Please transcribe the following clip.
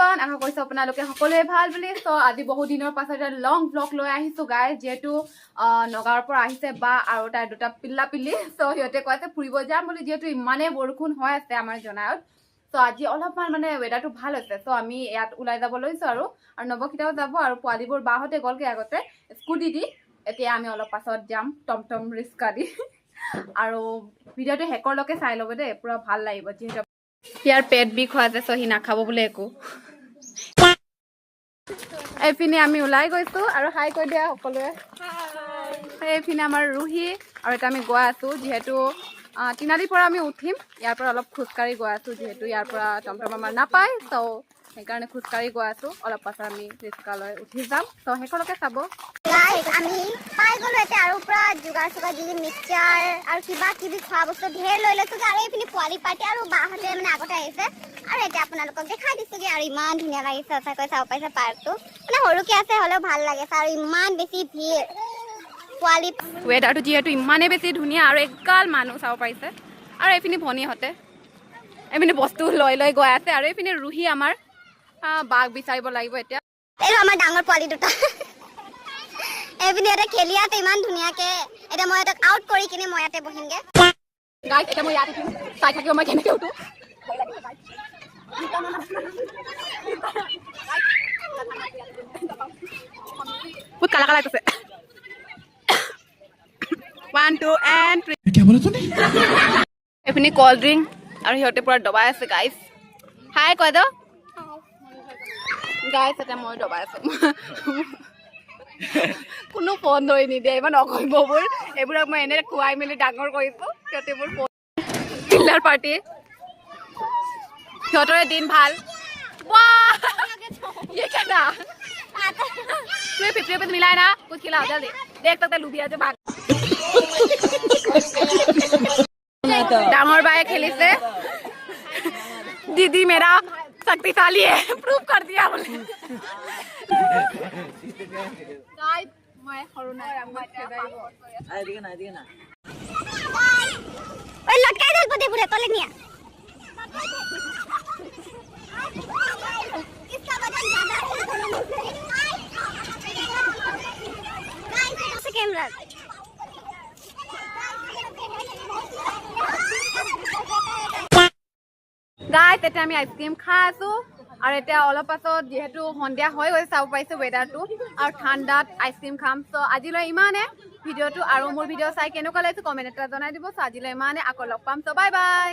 everyone আশা কৰিছো আপোনালোকে সকলোৱে ভাল বুলি সো আজি বহু দিনৰ পাছত এটা লং ব্লগ লৈ আহিছো গাইজ যেহেতু নগাঁৱৰ পৰা আহিছে বা আৰু তাৰ দুটা পিল্লা পিল্লি সো সিহঁতে কৈছে ফুৰিব যাম বুলি যেহেতু ইমানে বৰষুণ হৈ আছে আমাৰ জনায়ত সো আজি অলপমান মানে ৱেডাৰটো ভাল হৈছে সো আমি ইয়াত ওলাই যাব লৈছো আৰু নৱকিতাও যাব আৰু পোৱালিবোৰ বাহঁতে গ'লগে আগতে স্কুটি দি এতিয়া আমি অলপ পাছত যাম টমটম ৰিক্সা দি আৰু ভিডিঅ'টো শেষৰলৈকে চাই ল'ব দেই পুৰা ভাল লাগিব যিহেতু ইয়াৰ পেট বিষ হৈ আছে সো সি নাখাব বোলে একো এইপিনে আমি ওলাই গৈছো আৰু হাই কৈ দিয়া সকলোৱে এইপিনে আমাৰ ৰুহি আৰু এটা আমি গৈ আছো যিহেতু তিনালিৰ পৰা আমি উঠিম ইয়াৰ পৰা অলপ খোজকাঢ়ি গৈ আছো যিহেতু ইয়াৰ পৰা টমটম আমাৰ নাপায় চ' সেইকাৰণে খোজকাঢ়ি গৈ আছো অলপ পাছত আমি ৰিক্সালৈ উঠি যাম চ' শেষলৈকে চাব আমি পাই গলো এতিয়া আৰু পুৰা যোগাৰ চোগাৰ দি মিক্সচাৰ আৰু কিবা কিবি খোৱা বস্তু ঢেৰ লৈ লৈছো আৰু এইপিনে পোৱালি পাৰ্টি আৰু বাহঁতে মানে আগতে আহিছে আৰু এতিয়া আপোনালোকক দেখাই দিছোগে আৰু ইমান ধুনীয়া লাগিছে সঁচাকৈ চাব পাইছে পাৰ্কটো মানে সৰুকে আছে হ'লেও ভাল লাগে আৰু ইমান বেছি ভিৰ পোৱালি ৱেডাৰটো যিহেতু ইমানেই বেছি ধুনীয়া আৰু এগাল মানুহ চাব পাৰিছে আৰু এইপিনে ভনীহঁতে এইপিনে বস্তু লৈ লৈ গৈ আছে আৰু এইপিনে ৰুহি আমাৰ বাঘ বিচাৰিব লাগিব এতিয়া এই আমাৰ ডাঙৰ পোৱালি দুটা এইপিনে এটা খেলি আছে ইমান ধুনীয়াকে এতিয়া মই এটা আউট কৰি কিনে মই ইয়াতে বহিমগে গাইজ এতিয়া মই ইয়াত উঠিম চাই থাকিব মই কেনেকৈ উঠো বহুত কালা কালা আছে 1 2 and 3 क्या बोला तूने এইপিনে কল্ড ড্ৰিংক আৰু সিহঁতে পুৰা দবাই আছে গাইজ হাই কৈ দিয়ক গাইজ এতিয়া মই দবাই আছো কোনো ফোন ধৰি নিদিয়ে ইমান অকল্পবোৰ এইবোৰক মই এনে খুৱাই মেলি ডাঙৰ কৰিছো সিহঁতে মোৰ পিল্লাৰ পাৰ্টি সিহঁতৰে দিন ভাল तुम्हें 50 रुपए मिला है ना कुछ खिलाओ जल्दी देख सकते लुबिया जो भाग डामर बाय खेलिसे दीदी मेरा शक्तिशाली है प्रूव कर दिया बोले गाइस मैं करुणा आइदिके ना ওই লটকাই দল পদে পুরে তলে নিয়া इसका वजन ज्यादा है गाइस कैमरा গাইস এতিয়া আমি আইসক্ৰীম খাই আছো আৰু এতিয়া অলপ পাছত যেহেতু সন্ধিয়া হৈ গৈছে চাব পাইছো ৱেডাৰটো আৰু ঠাণ্ডাত আইসক্ৰীম খাম চ' আজিলৈ ইমানে ভিডিঅ'টো আৰু মোৰ ভিডিঅ' চাই কেনেকুৱা লাগিছে কমেণ্ট এটা জনাই দিব চ' আজিলৈ ইমানে আকৌ লগ পাম চ' বাই বাই